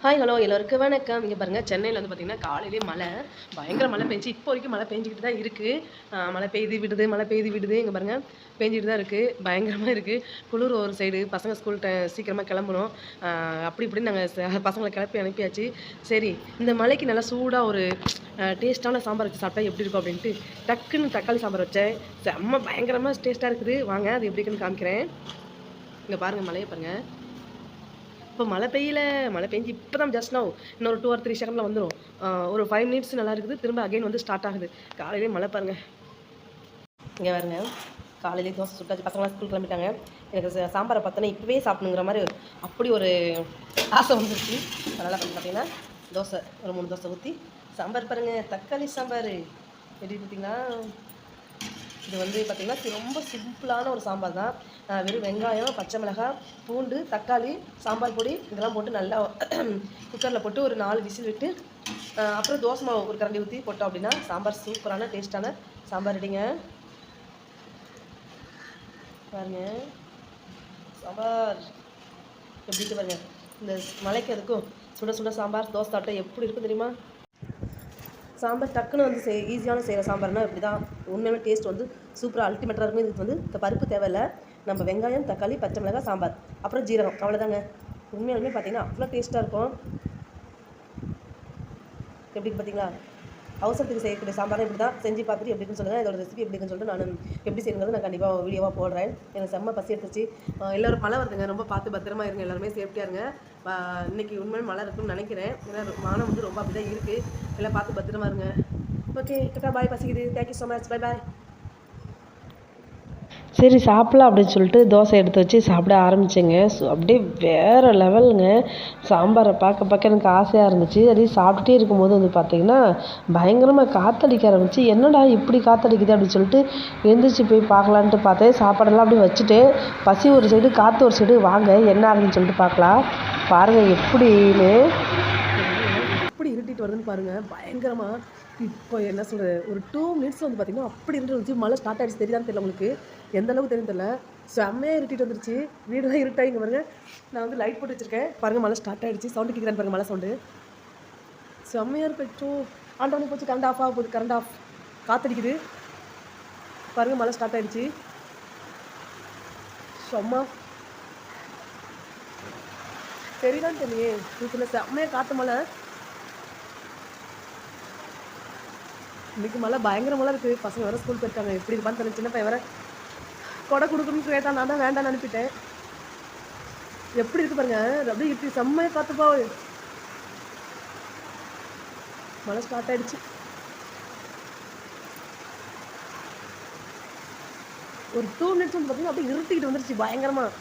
Hi hello எல்லோருக்கும் வணக்கம். இங்கே பாருங்கள், சென்னையில் வந்து பார்த்திங்கன்னா காலையிலேயே மழை, பயங்கர மழை பெஞ்சு இப்போ வரைக்கும் மழை பெஞ்சிக்கிட்டு தான் இருக்குது. மழை பெய்து விடுது, மழை பெய்து விடுது. இங்கே பாருங்கள், பெஞ்சிட்டு தான் இருக்குது. பயங்கரமாக இருக்குது. குளிர் ஒரு சைடு, பசங்க ஸ்கூல் சீக்கிரமாக கிளம்பணும். அப்படி இப்படின்னு நாங்கள் பசங்களை கிளப்பி அனுப்பியாச்சு. சரி, இந்த மழைக்கு நல்லா சூடாக ஒரு டேஸ்ட்டான சாம்பார் வச்சு சாப்பிட்டா எப்படி இருக்கும் அப்படின்ட்டு டக்குன்னு தக்காளி சாம்பார் வச்சேன். செம்ம பயங்கரமாக டேஸ்ட்டாக இருக்குது. வாங்க அது எப்படி இருக்குன்னு காமிக்கிறேன். இங்கே பாருங்கள், மழையை பாருங்கள். இப்போ மழை பெய்யல, மழை பெஞ்சு இப்போ தான் ஜஸ்ட் நவ் இன்னொரு 2 or 3 செகண்டில் வந்துடும். ஒரு 5 minutes நல்லா இருக்குது. திரும்ப அகைன் வந்து ஸ்டார்ட் ஆகுது. காலையிலே மழை பாருங்கள். இங்கே பாருங்க, காலையிலே தோசை சுட்டாச்சு. பசங்களாம் ஸ்கூல் கிளம்பிட்டாங்க. எனக்கு சாம்பாரை பார்த்தோன்னா இப்போவே சாப்பிடுங்கிற மாதிரி அப்படி ஒரு ஆசை வந்துருச்சு. அதனால் வந்து பார்த்தீங்கன்னா தோசை ஒரு 3 தோசை ஊற்றி சாம்பார் பாருங்கள். தக்காளி சாம்பார் எப்படி பார்த்தீங்கன்னா, இது வந்து பார்த்திங்கன்னா ரொம்ப சிம்பிளான ஒரு சாம்பார் தான். வெறும் வெங்காயம், பச்சை மிளகாய், பூண்டு, தக்காளி, சாம்பார் பொடி இதெல்லாம் போட்டு நல்லா குக்கரில் போட்டு ஒரு 4 விசில் விட்டு அப்புறம் தோசை மாவு ஒரு கரண்டி ஊற்றி போட்டோம் அப்படின்னா சாம்பார் சூப்பரான டேஸ்ட்டான சாம்பார் ரெடிங்க. பாருங்க சாம்பார் எப்படி பாருங்க. இந்த மலைக்கு அதுக்கும் சுட சுட சாம்பார் தோசை சாப்பிட்டா எப்படி இருக்கும் தெரியுமா? சாம்பார் டக்குன்னு வந்து ஈஸியான செய்கிற சாம்பார்னா இப்படி தான். உண்மையான டேஸ்ட் வந்து சூப்பராக அல்டிமேட்டாக இருக்கும். இதுக்கு வந்து இந்த பருப்பு தேவையில்லை. நம்ம வெங்காயம், தக்காளி, பச்சை மிளகாய், சாம்பார், அப்புறம் ஜீரகம், அவ்வளோதாங்க. உண்மையாலுமே பார்த்தீங்கன்னா அவ்வளோ டேஸ்ட்டாக இருக்கும். எப்படி பார்த்தீங்களா? அவசரத்துக்கு செய்யக்கூடிய சாம்பார் இப்படி தான். செஞ்சு பார்த்துட்டு எப்படி இருக்குன்னு சொல்லுங்கள். இதோட ரெசிபி எப்படி இருக்குன்னு சொல்லிட்டு நான் எப்படி செய்யுங்கிறது நான் கண்டிப்பாக வீடியோவாக போடுறேன். எனக்கு செம்ம பசி எடுத்துச்சு. எல்லோரும் மழை வருதுங்க. ரொம்ப பார்த்து பத்திரமா இருங்க. எல்லாருமே சேஃப்டியாக இருங்க. இன்றைக்கி உண்மையிலே மழை இருக்குன்னு நினைக்கிறேன். ஏன்னா வானம் வந்து ரொம்ப அப்படி தான் இருக்குது. எல்லாம் பார்த்து பத்திரமா இருங்க. ஓகே, டாடா, பாய். பசிக்குது. Thank you so much. Bye bye. சரி சாப்பிட்லாம் அப்படின்னு சொல்லிட்டு தோசை எடுத்து வச்சு சாப்பிட ஆரம்பித்தேங்க. அப்படியே வேறு லெவலுங்க. சாம்பாரை பார்க்க எனக்கு ஆசையாக இருந்துச்சு. அதே சாப்பிட்டுட்டே இருக்கும்போது வந்து பார்த்திங்கன்னா பயங்கரமாக காற்றடிக்க ஆரம்பிச்சு. என்னடா இப்படி காற்றடிக்குது அப்படின்னு சொல்லிட்டு எழுந்திரிச்சு போய் பார்க்கலான்ட்டு பார்த்தேன். சாப்பாடெல்லாம் அப்படியே வச்சுட்டு பசி ஒரு சைடு, காற்று ஒரு சைடு. வாங்க என்ன ஆகுதுன்னு சொல்லிட்டு பார்க்கலாம். பாருங்கள் எப்படின்னு எப்படி இருட்டிட்டு வருதுன்னு பாருங்கள். பயங்கரமாக இப்போ என்ன சொல்கிறது, ஒரு 2 minutes வந்து பார்த்திங்கன்னா அப்படி இருந்துச்சு. மழை ஸ்டார்ட் ஆகிடுச்சு. தெரியுதான்னு தெரியல உங்களுக்கு, எந்த அளவுக்கு தெரியும் தெரியல. செம்மையாக இருட்டிட்டு வந்துருச்சு. வீடுலாம் இருட்டாக. இங்கே பாருங்க, நான் வந்து லைட் போட்டு வச்சுருக்கேன். பாருங்கள், மழை ஸ்டார்ட் ஆகிடுச்சு. சவுண்டு கேட்குறான்னு பாருங்கள், மழை சவுண்டு செம்மையாக இருக்கு. ஆன் பண்ணி போச்சு. கரண்ட் ஆஃப் ஆக போகுது. Current off. காற்றடிக்குது பாருங்கள். மழை ஸ்டார்ட் ஆகிடுச்சு. செம்ம தெரியுதான்னு தெரியலையே. இதுக்குள்ள செம்மையாக காற்று மழை. இன்றைக்கி மழை பயங்கர மழை இருக்குது. பசங்க வேறு ஸ்கூல் போயிருக்காங்க. எப்படி இருப்பான்னு தெரியல. சின்ன பையன் வேறு கொடை கொடுக்கணும்னு கேட்டா. நான் தான் வேண்டான்னு அனுப்பிட்டேன். எப்படி இருக்கு பாருங்க. அப்படியே இப்படி செம்மையாக காத்துப்பா. மழை ஸ்டார்ட் ஆகிடுச்சு. ஒரு 2 minutes வந்து பார்த்தீங்கன்னா அப்படியே இருட்டிக்கிட்டு வந்துருச்சு பயங்கரமாக.